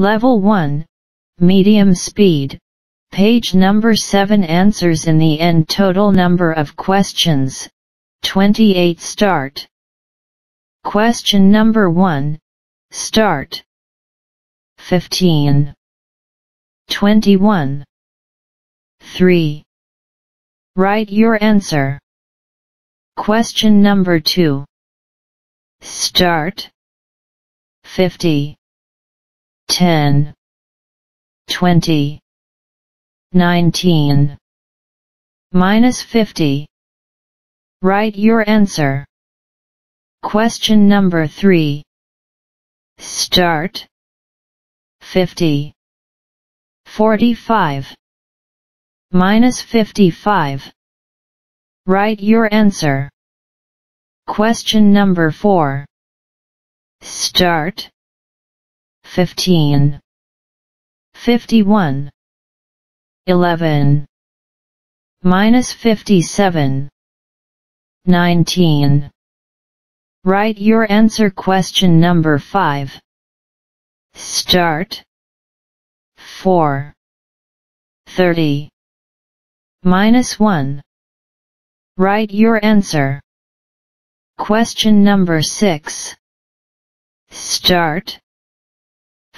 Level 1, medium speed. Page number 7. Answers in the end. Total number of questions, 28. Start. Question number 1. Start. 15. 21. 3. Write your answer. Question number 2. Start. 50. 10. 20. 19. Minus 50. Write your answer. Question number 3. Start. 50. 45. Minus 55. Write your answer. Question number 4. Start. 15. 51. 11. Minus 57. 19. Write your answer. Question number 5. Start. 4. 30. Minus 1. Write your answer. Question number 6. Start.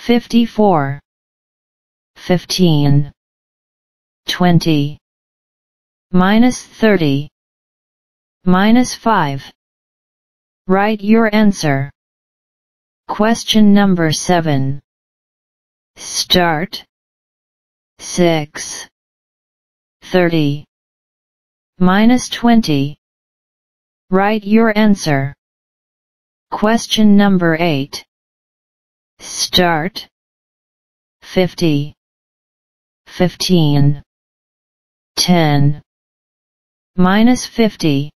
54. 15. 20. Minus 30. Minus 5. Write your answer. Question number 7. Start. 6. 30. Minus 20. Write your answer. Question number 8. Start. 50. 15. 10. Minus 50.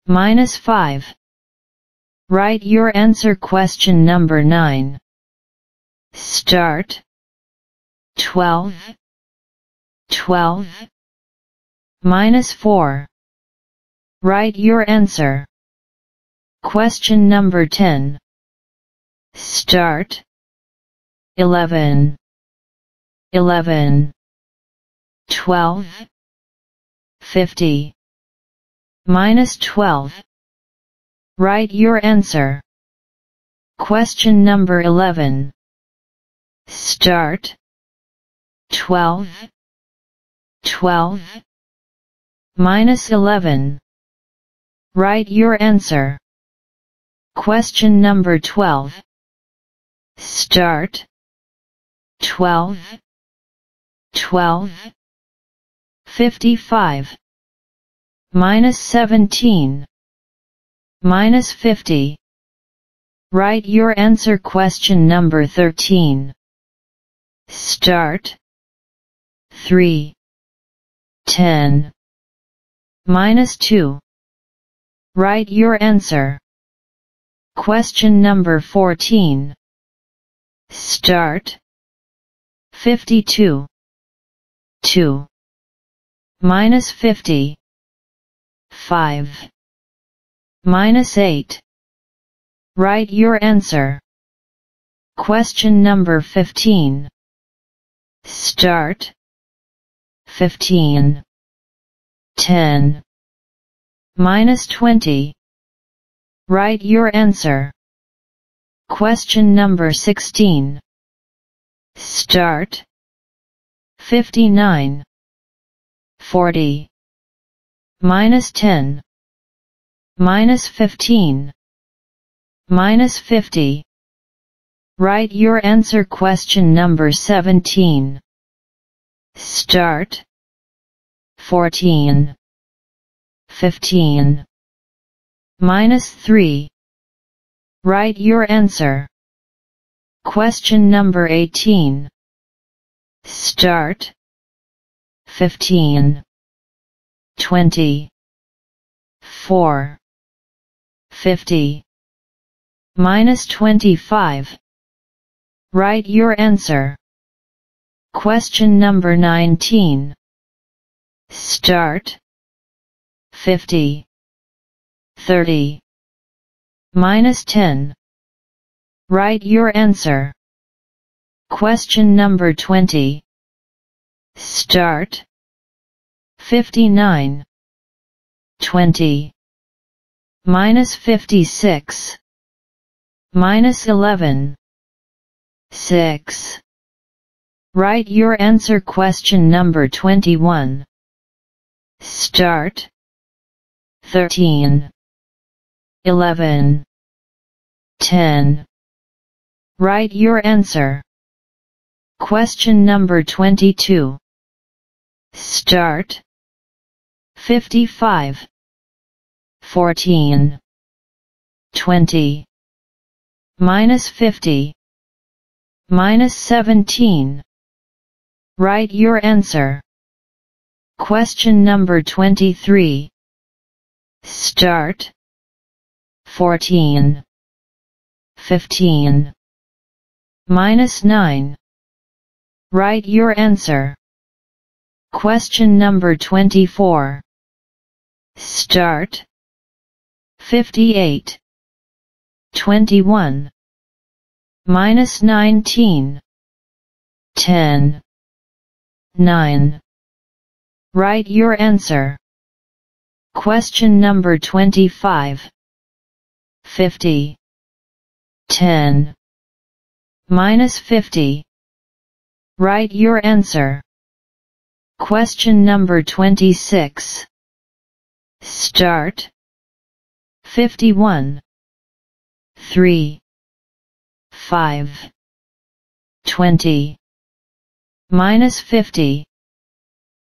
Minus 5. Write your answer. Question number 9. Start. 12. 12. Minus 4. Write your answer. Question number 10. Start. 11. 11. 12. 50. Minus 12. Write your answer. Question number 11. Start. 12. 12. Minus 11. Write your answer. Question number 12. Start. 12. 12. 55. Minus 17. Minus 50. Write your answer. Question number 13. Start. 3. 10. Minus 2. Write your answer. Question number 14. Start. 52. 2. Minus 50. 5. Minus 8. Write your answer. Question number 15. Start. 15. 10. Minus 20. Write your answer. Question number 16. Start. 59. 40. Minus 10. Minus 15. Minus 50. Write your answer. Question number 17. Start. 14. 15. Minus 3. Write your answer. Question number 18. Start. 15. 20. 4. 50. Minus 25. Write your answer. Question number 19. Start. 50. 30. Minus 10. Write your answer. Question number 20. Start. 59. 20. Minus 56. Minus 11. 6. Write your answer. Question number 21. Start. 13. 11. 10. Write your answer. Question number 22. Start. 55. 14. 20. Minus 50. Minus 17. Write your answer. Question number 23. Start. 14. 15. Minus 9. Write your answer. Question number 24. Start. 58. 21. Minus 19. 10. 9. Write your answer. Question number 25. 50. 10. Minus 50. Write your answer. Question number 26. Start. 51. 3. 5. 20. Minus 50.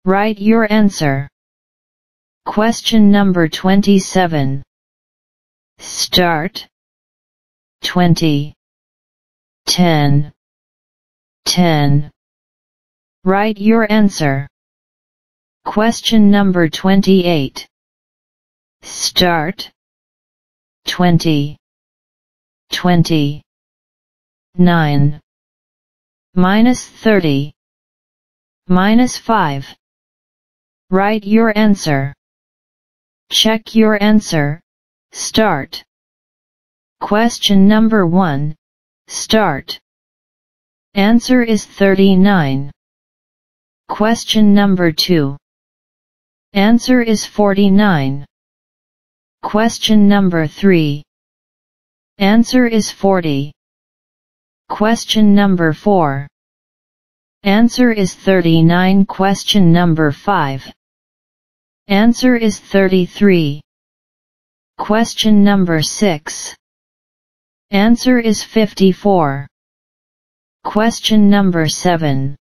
Write your answer. Question number 27. Start. 20. 10. 10. Write your answer. Question number 28. Start. 20. 20. 9. Minus 30. Minus 5. Write your answer. Check your answer. Start. Question number 1. Start. Answer is 39. Question number 2. Answer is 49. Question number 3. Answer is 40. Question number 4. Answer is 39. Question number 5. Answer is 33. Question number 6. Answer is 54. Question number 7.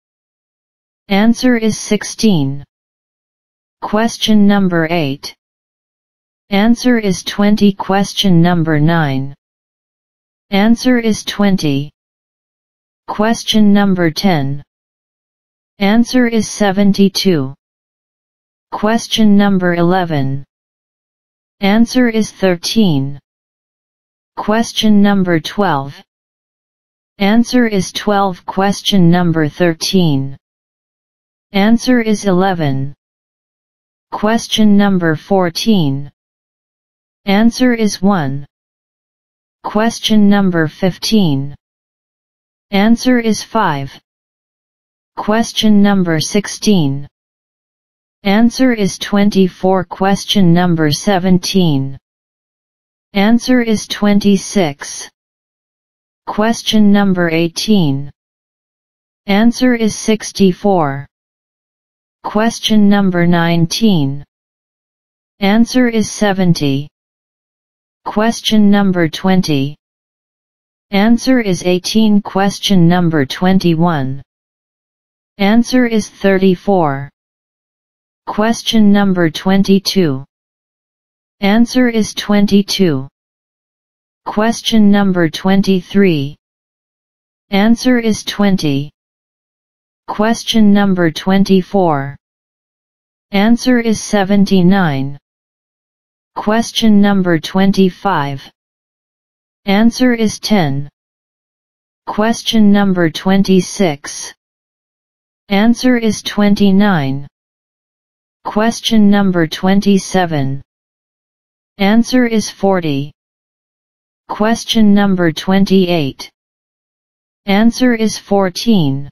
Answer is 16. Question number 8. Answer is 20. Question number 9. Answer is 20. Question number 10. Answer is 72. Question number 11. Answer is 13. Question number 12. Answer is 12. Question number 13. Answer is 11. Question number 14. Answer is 1. Question number 15. Answer is 5. Question number 16. Answer is 24. Question number 17. Answer is 26. Question number 18. Answer is 64. Question number 19. Answer is 70. Question number 20. Answer is 18. Question number 21. Answer is 34. Question number 22. Answer is 22. Question number 23. Answer is 20. Question number 24. Answer is 79. Question number 25. Answer is 10. Question number 26. Answer is 29. Question number 27. Answer is 40. Question number 28. Answer is 14.